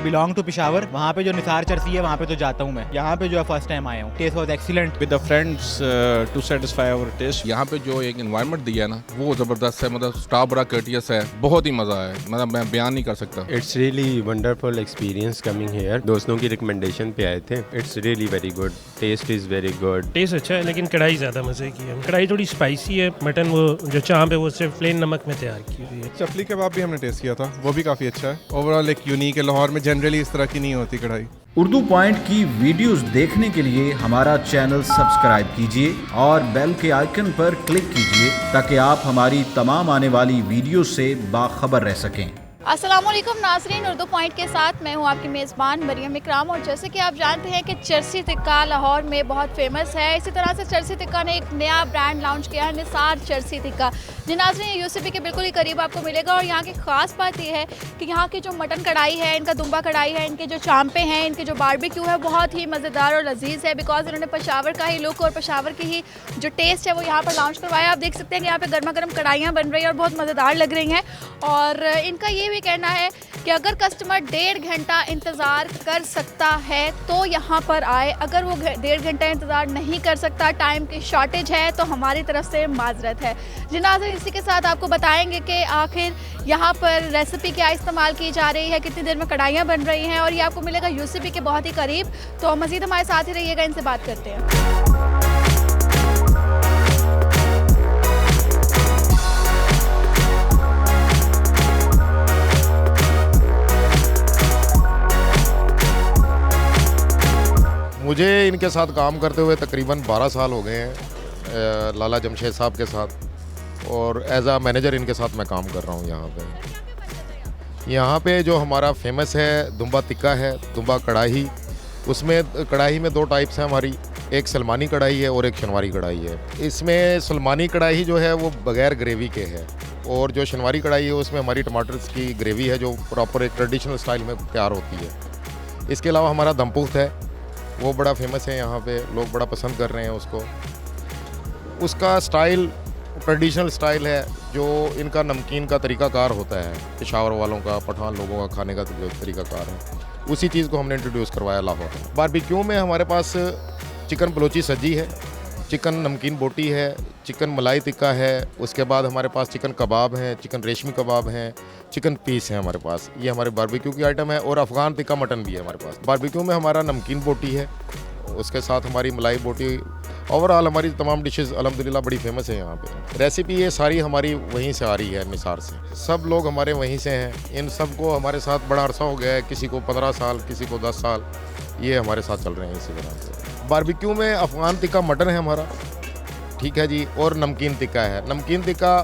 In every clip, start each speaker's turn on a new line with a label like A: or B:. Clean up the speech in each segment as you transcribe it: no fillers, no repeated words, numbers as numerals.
A: Belong to Peshawar. वहाँ पे जो निसार चर्सी है वहाँ पे तो जाता हूँ मैं। यहाँ पे जो है फर्स्ट टाइम आया हूँ। Taste was excellent
B: with the friends to satisfy our taste. यहाँ पे जो एक एनवायरनमेंट दिया है ना वो ज़बरदस्त है, मतलब स्टाफ बड़ा कर्टियस है, बहुत ही मज़ा है, मतलब मैं बयान नहीं कर सकता।
C: It's really wonderful experience coming here. दोस्तों की रिकमेंडेशन पे आए थे। It's really very good, taste is very good.
D: Taste अच्छा है लेकिन कढ़ाई ज़्यादा मज़े की है। कढ़ाई थोड़ी स्पाइसी है। मटन वो जो चाँप है वो सिर्फ प्लेन नमक में तैयार की हुई है।
E: चपली कबाब भी हमने टेस्ट किया था, वो भी काफ़ी अच्छा है। ओवरऑल एक यूनिक है, लाहौर में जनरली इस तरह की नहीं होती कढ़ाई।
F: उर्दू पॉइंट की वीडियोस देखने के लिए हमारा चैनल सब्सक्राइब कीजिए और बेल के आइकन पर क्लिक कीजिए ताकि आप हमारी तमाम आने वाली वीडियो से बाखबर रह सकें।
G: अस्सलामुअलैकुम नाज़रीन, उर्दू पॉइंट के साथ मैं हूं आपकी मेज़बान मरियम इकराम। और जैसे कि आप जानते हैं कि चर्सी टिक्का लाहौर में बहुत फेमस है। इसी तरह से चर्सी टिक्का ने एक नया ब्रांड लॉन्च किया है, निसार चर्सी टिक्का। जी नाज़रीन, ये यूसीपी के बिल्कुल ही करीब आपको मिलेगा। और यहाँ की ख़ास बात यह है कि यहाँ की जो मटन कढ़ाई है, इनका दुम्बा कढ़ाई है, इनके जो चांपे हैं, इनके जो बारबेक्यू है, बहुत ही मज़ेदार और लजीज है। बिकॉज इन्होंने पेशावर का ही लुक और पेशावर की ही जो टेस्ट है वो यहाँ पर लॉन्च करवाया। आप देख सकते हैं कि यहाँ पर गर्मा गर्म कढ़ाइयाँ बन रही हैं और बहुत मज़ेदार लग रही हैं। और इनका ये भी कहना है कि अगर कस्टमर 1.5 घंटा इंतज़ार कर सकता है तो यहाँ पर आए। अगर वो 1.5 घंटा इंतज़ार नहीं कर सकता, टाइम की शॉर्टेज है, तो हमारी तरफ से माजरत है। जी नाज़रीन, इसी के साथ आपको बताएंगे कि आखिर यहाँ पर रेसिपी क्या इस्तेमाल की जा रही है, कितनी देर में कढ़ाइयाँ बन रही हैं। और ये आपको मिलेगा यूसीपी के बहुत ही करीब। तो मज़ीद हमारे साथ ही रहिएगा, इनसे बात करते हैं।
H: मुझे इनके साथ काम करते हुए तकरीबन 12 साल हो गए हैं, लाला जमशेद साहब के साथ। और एज आ मैनेजर इनके साथ मैं काम कर रहा हूँ यहाँ पे। यहाँ पे जो हमारा फेमस है दुम्बा टिक्का है, दुम्बा कढ़ाई। उसमें कढ़ाई में 2 टाइप्स हैं हमारी, एक सलमानी कढ़ाई है और एक शनवारी कढ़ाई है। इसमें सलमानी कढ़ाई जो है वो बग़ैर ग्रेवी के है, और जो शनवारी कढ़ाई है उसमें हमारी टमाटर्स की ग्रेवी है जो प्रॉपर एक ट्रेडिशनल स्टाइल में तैयार होती है। इसके अलावा हमारा दमपुख्त है, वो बड़ा फेमस है यहाँ पे, लोग बड़ा पसंद कर रहे हैं उसको। उसका स्टाइल ट्रेडिशनल स्टाइल है, जो इनका नमकीन का तरीक़ाकार होता है, पेशावर वालों का, पठान लोगों का खाने का जो तरीक़ाकार है, उसी चीज़ को हमने इंट्रोड्यूस करवाया लाहौर में। बारबेक्यू में हमारे पास चिकन बलोची सज्जी है, चिकन नमकीन बोटी है, चिकन मलाई टिक्का है, उसके बाद हमारे पास चिकन कबाब हैं, चिकन रेशमी कबाब हैं, चिकन पीस है हमारे पास। ये हमारे बारबेक्यू की आइटम है। और अफ़गान टिक्का मटन भी है हमारे पास। बारबेक्यू में हमारा नमकीन बोटी है, उसके साथ हमारी मलाई बोटी। ओवरऑल हमारी तमाम डिशेज़ अल्हम्दुलिल्लाह बड़ी फेमस है यहाँ पे। रेसिपी ये सारी हमारी वहीं से आ रही है, निसार से। सब लोग हमारे वहीं से हैं। इन सब को हमारे साथ बड़ा अरसा हो गया है, किसी को 15 साल, किसी को 10 साल, ये हमारे साथ चल रहे हैं इसी तरह से। बारबेक्यू में अफ़गान टिक्का मटन है हमारा, ठीक है जी, और नमकीन टिक्का है। नमकीन टिक्का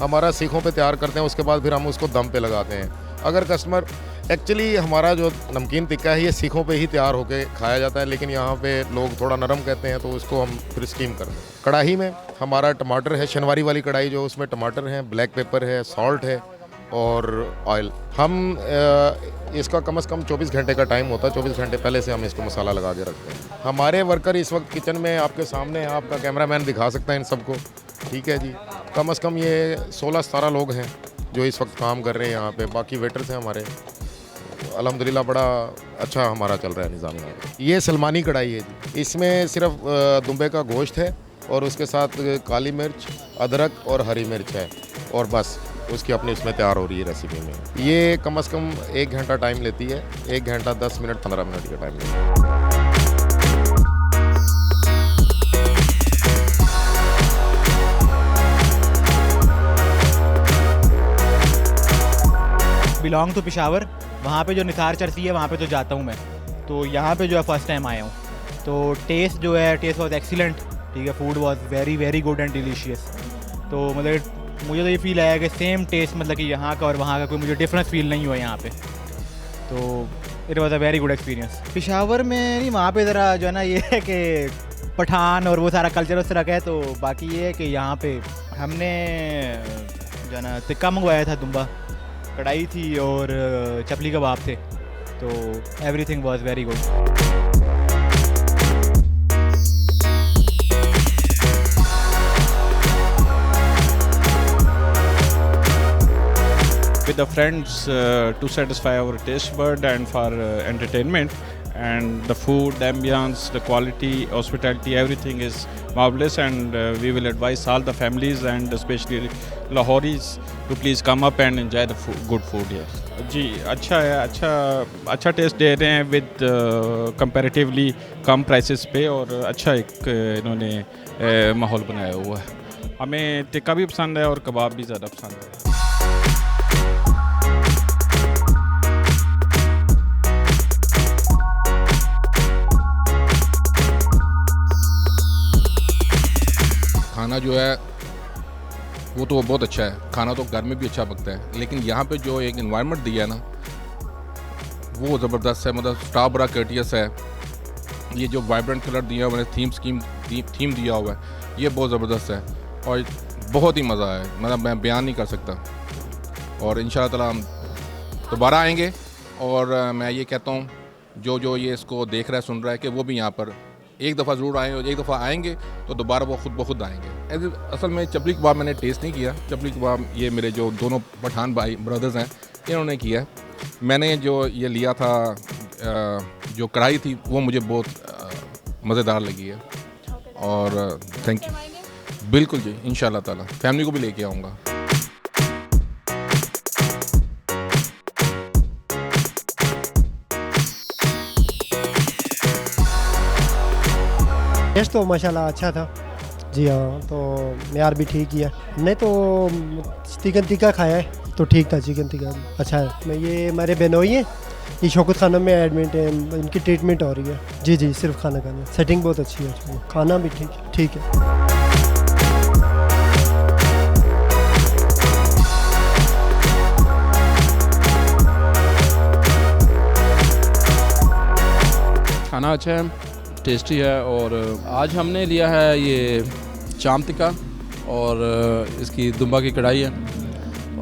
H: हमारा सीखों पे तैयार करते हैं, उसके बाद फिर हम उसको दम पे लगाते हैं। अगर कस्टमर एक्चुअली हमारा जो नमकीन टिक्का है ये सीखों पे ही तैयार होके खाया जाता है, लेकिन यहाँ पे लोग थोड़ा नरम कहते हैं तो उसको हम फिर स्टीम करते हैं। कढ़ाई में हमारा टमाटर है, शनवारी वाली कढ़ाई जो, उसमें टमाटर है, ब्लैक पेपर है, सॉल्ट है और ऑयल। हम इसका कम से कम 24 घंटे का टाइम होता है। 24 घंटे पहले से हम इसको मसाला लगा के रखते हैं। हमारे वर्कर इस वक्त किचन में आपके सामने है, आपका कैमरामैन दिखा सकता है इन सबको, ठीक है जी। कम से कम ये 16-17 लोग हैं जो इस वक्त काम कर रहे हैं यहाँ पे। बाकी वेटर्स हैं हमारे। अल्हम्दुलिल्लाह बड़ा अच्छा हमारा चल रहा है निज़ाम यहाँ पे। ये सलमानी कढ़ाई है जी, इसमें सिर्फ दुम्बे का गोश्त है और उसके साथ काली मिर्च, अदरक और हरी मिर्च है, और बस उसकी अपनी उसमें तैयार हो रही है रेसिपी में। ये कम से कम 1 घंटा टाइम लेती है, 1 घंटा 10 मिनट 15 मिनट का टाइम लेती है।
A: Belong to Peshawar. वहाँ पे जो निसार चर्सी है वहाँ पे तो जाता हूँ मैं। तो यहाँ पे जो है फर्स्ट टाइम आया हूँ। तो टेस्ट जो है, टेस्ट वाज एक्सीलेंट, ठीक है। Food was very very good and delicious. तो मतलब मुझे तो ये फील आया कि सेम टेस्ट, मतलब कि यहाँ का और वहाँ का कोई मुझे डिफरेंस फील नहीं हुआ यहाँ पे। तो it was a very good experience. Peshawar में नहीं, वहाँ पे ज़रा जो है ना ये है कि पठान और वो सारा कल्चर उस तरह का है। तो बाकी ये है कि यहाँ पे हमने जो है ना टिक्का मंगवाया था, दुम्बा कढ़ाई थी और चपली कबाब थे। तो everything was very good.
B: with the friends to satisfy our taste bud and for entertainment. And the food, the ambience, the quality, hospitality, everything is marvelous, and we will advise all the families and especially Lahoris to please come up and enjoy the good food here. जी अच्छा है, अच्छा test दे रहे हैं with comparatively come prices पे, और अच्छा एक इन्होंने माहौल बनाया हुआ है। हमें टिक्का भी पसंद है और कबाब भी ज़्यादा पसंद है। खाना जो है वो तो बहुत अच्छा है, खाना तो घर में भी अच्छा पकता है, लेकिन यहाँ पे जो एक इन्वायरमेंट दिया है ना वो ज़बरदस्त है। मतलब स्टाफ बड़ा कर्टियस है, ये जो वाइब्रेंट कलर दिया हुआ है, थीम दिया हुआ है, ये बहुत ज़बरदस्त है और बहुत ही मज़ा है, मतलब मैं बयान नहीं कर सकता। और इंशाल्लाह ताला हम दोबारा आएंगे, और मैं ये कहता हूँ जो ये इसको देख रहा है सुन रहा है कि वो भी यहाँ पर एक दफ़ा ज़रूर आएँ, और एक दफ़ा आएंगे तो दोबारा वो खुद ब खुद आएंगे। असल में चपली कबाब मैंने टेस्ट नहीं किया, चपली कबाब ये मेरे जो दोनों पठान भाई ब्रदर्स हैं इन्होंने किया है। मैंने जो ये लिया था जो कढ़ाई थी वो मुझे बहुत मज़ेदार लगी है, और थैंक यू। बिल्कुल जी, इंशाल्लाह ताला फैमिली को भी लेके आऊँगा।
I: टेस्ट तो माशाल्लाह अच्छा था जी हाँ, तो यार भी ठीक ही है। हमने तो चिकन टिक्का खाया है तो ठीक था, चिकन टिक्का अच्छा है। मैं ये हमारे बहनोई हैं, ये शौकत खाना में एडमिट है, इनकी ट्रीटमेंट हो रही है। जी सिर्फ खाना खाना, सेटिंग बहुत अच्छी है, खाना भी ठीक है।
J: खाना अच्छा है, टेस्टी है। और आज हमने लिया है ये चाम टिक्का और इसकी दुम्बा की कढ़ाई है।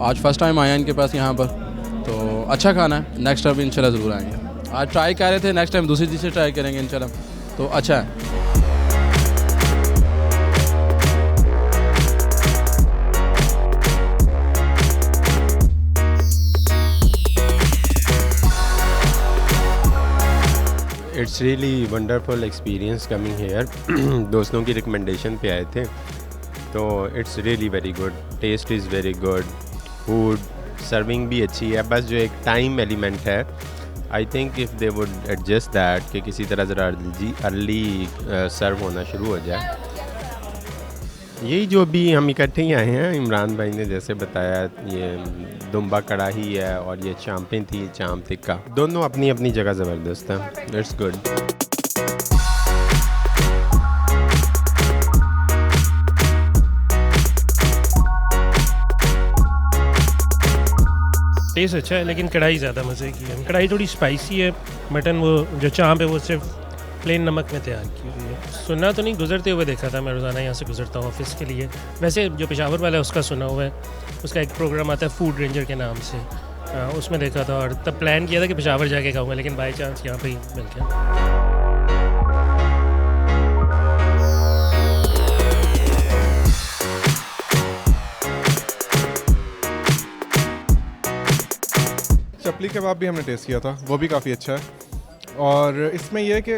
J: आज फर्स्ट टाइम आया इनके पास यहाँ पर, तो अच्छा खाना है। नेक्स्ट टाइम इंशाल्लाह ज़रूर आएंगे। आज ट्राई कर रहे थे, नेक्स्ट टाइम दूसरी चीज़ें ट्राई करेंगे इंशाल्लाह, तो अच्छा है।
C: It's really wonderful experience coming here. दोस्तों की रिकमेंडेशन पे आए थे, तो it's really very good, taste is very good, food serving भी अच्छी है। बस जो एक टाइम एलिमेंट है, I think if they would adjust that कि किसी तरह ज़रा अर्ली सर्व होना शुरू हो जाए। यही जो भी हम इकट्ठे ही आए हैं, इमरान भाई ने जैसे बताया, ये दुम्बा कढ़ाई है और ये चांपें थी, चाम टिक्का, दोनों अपनी अपनी जगह ज़बरदस्त है। It's good.
D: टेस्ट अच्छा है, लेकिन कढ़ाई ज़्यादा मज़े की है। कढ़ाई थोड़ी स्पाइसी है, मटन वो जो चाँप है वो सिर्फ प्लेन नमक में तैयार की हुई है। सुना तो नहीं, गुजरते हुए देखा था। मैं रोज़ाना यहाँ से गुजरता हूँ ऑफिस के लिए। वैसे जो पेशावर वाला है उसका सुना हुआ है, उसका एक प्रोग्राम आता है फूड रेंजर के नाम से, उसमें देखा था, और तब प्लान किया था कि पेशावर जाके खाऊंगा, लेकिन बाई चांस यहाँ पे ही मिल गया।
E: चपली कबाब भी हमने टेस्ट किया था, वो भी काफ़ी अच्छा है। और इसमें यह है कि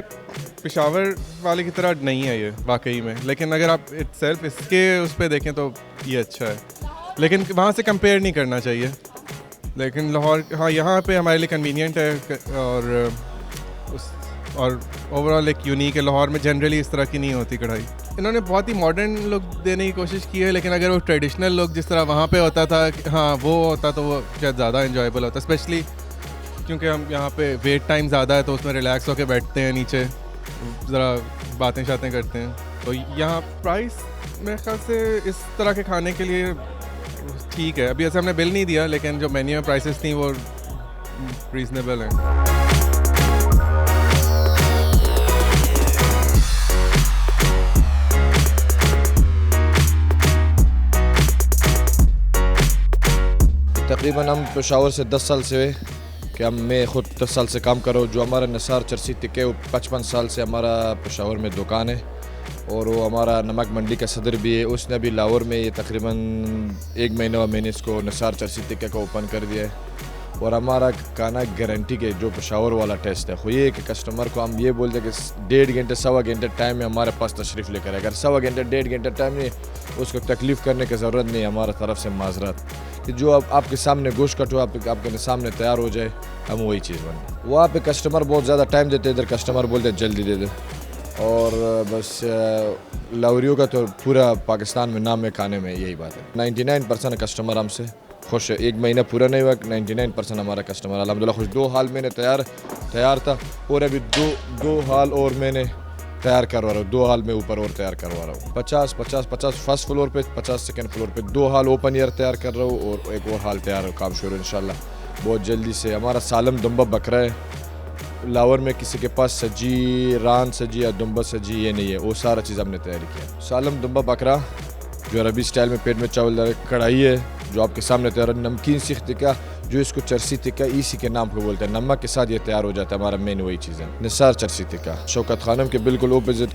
E: पेशावर वाले की तरह नहीं है ये वाकई में, लेकिन अगर आप इट्सेल्फ इसके उस पर देखें तो ये अच्छा है, लेकिन वहाँ से कंपेयर नहीं करना चाहिए। लेकिन लाहौर, हाँ, यहाँ पे हमारे लिए कन्वीनियंट है, और ओवरऑल एक यूनिक है। लाहौर में जनरली इस तरह की नहीं होती कढ़ाई। इन्होंने बहुत ही मॉडर्न लुक देने की कोशिश की है, लेकिन अगर वो ट्रेडिशनल लुक जिस तरह वहाँ पे होता था, हाँ, वो होता तो वो शायद ज़्यादा इन्जॉयबल होता, स्पेशली क्योंकि हम यहाँ पे वेट टाइम ज़्यादा है, तो उसमें रिलैक्स होकर बैठते हैं नीचे, ज़रा बातें शातें करते हैं। तो यहाँ प्राइस मेरे ख्याल से इस तरह के खाने के लिए ठीक है। अभी ऐसे हमने बिल नहीं दिया, लेकिन जो मेन्यू में प्राइसेस थी वो रीज़नेबल हैं।
K: तकरीबन हम पेशावर से 10 साल से, कि मैं ख़ुद 10 साल से काम कर रहा हूँ। जो हमारा निसार चरसी टिक्के, 55 साल से हमारा पेशावर में दुकान है। और वो हमारा नमक मंडी का सदर भी है, उसने भी लाहौर में ये तकरीबन 1 महीना मैंने इसको निसार चरसी टिक्का का ओपन कर दिया है। और हमारा खाना गारंटी के जो पेशावर वाला टेस्ट है, ये कि कस्टमर को हम ये बोलते हैं कि 1.5 घंटे 1.25 घंटे टाइम में हमारे पास तशरीफ़ लेकर, अगर 1.25 घंटे 1.5 घंटे टाइम नहीं उसको तकलीफ़ करने की ज़रूरत नहीं है। हमारा तरफ से माजरत कि जो आपके सामने गोश्त कटो आपके सामने तैयार हो जाए, हम वही चीज़ बने। वहाँ पे कस्टमर बहुत ज़्यादा टाइम देते, इधर कस्टमर बोलते जल्दी दे दे। और बस लाहौरियों का तो पूरा पाकिस्तान में नाम है खाने में, यही बात है। 99% कस्टमर हमसे खुश है। 1 महीना पूरा नहीं हुआ, 99% हमारा कस्टमर अल्हम्दुलिल्लाह खुश। 2 हाल मैंने तैयार था और अभी दो हाल और मैंने तैयार करवा रहा हूँ, 2 हाल में ऊपर और तैयार करवा रहा हूँ। 50 फर्स्ट फ्लोर पे, 50 सेकंड फ्लोर पे, 2 हाल ओपन एयर तैयार कर रहा हूँ और एक और हाल तैयार काम शुरू इंशाल्लाह बहुत जल्दी से। हमारा सालम दुम्बा बकरा है, लाहौर में किसी के पास सजी रान सजी या दुम्बा सजी ये नहीं है, वो सारा चीज़ हमने तैयारी किया। सालम दुम्बा बकरा जो अरबी स्टाइल में पेट में चावल डाल, कढ़ाई है जो आपके सामने तैयार है, नमकीन सीख टिक्का जो इसको चरसी टिक्का इसी के नाम को बोलते हैं, नमक के साथ ये तैयार हो जाता है। हमारा मेन वही चीज़ है, निसार चरसी टिक्का शौकत खानम के बिल्कुल ओपोजिट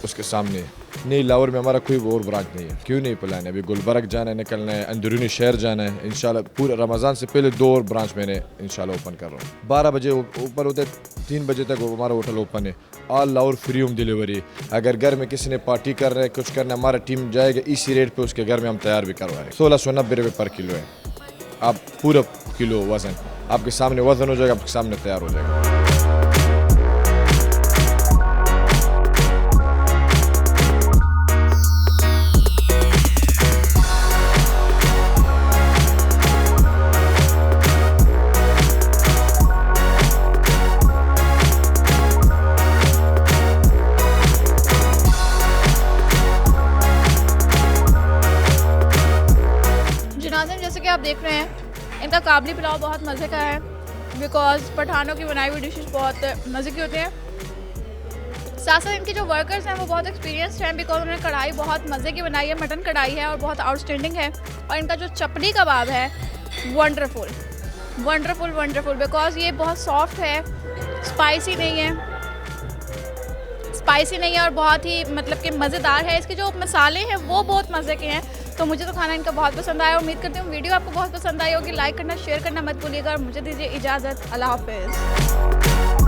K: उसके सामने नहीं। लाहौर में हमारा कोई और ब्रांच नहीं है, क्यों नहीं प्लान है। अभी गुलबर्ग जाना है, निकलना है, अंदरूनी शहर जाना है इंशाल्लाह। पूरे रमज़ान से पहले 2 और ब्रांच मैंने इंशाल्लाह ओपन कर रहा हूँ। 12 बजे ऊपर होते 3 बजे तक हमारा होटल ओपन है। All Lahore free home delivery. अगर घर में किसी ने पार्टी कर रहे हैं, कुछ करना, हमारा टीम जाएगा इसी रेट पे उसके घर में हम तैयार भी करवाएं। 1690 रुपये पर किलो है। आप पूरा किलो वज़न आपके सामने वज़न हो जाएगा, आपके सामने तैयार हो जाएगा।
G: जैसे कि आप देख रहे हैं इनका काबली पुलाव बहुत मज़े का है, बिकॉज पठानों की बनाई हुई डिशेस बहुत मज़े की होती हैं। साथ साथ इनके जो वर्कर्स हैं वो बहुत एक्सपीरियंस्ड हैं, बिकॉज उन्होंने कढ़ाई बहुत मज़े की बनाई है, मटन कढ़ाई है और बहुत आउटस्टैंडिंग है। और इनका जो चपड़ी कबाब है वंडरफुल वंडरफुल वंडरफुल, बिकॉज ये बहुत सॉफ्ट है, स्पाइसी नहीं है और बहुत ही मतलब कि मज़ेदार है। इसके जो मसाले हैं वो बहुत मज़े के हैं। तो मुझे तो खाना इनका बहुत पसंद आया। उम्मीद करती हूँ वीडियो आपको बहुत पसंद आई होगी। लाइक करना, शेयर करना मत भूलिएगा और मुझे दीजिए इजाज़त। अल्लाह हाफ़िज़।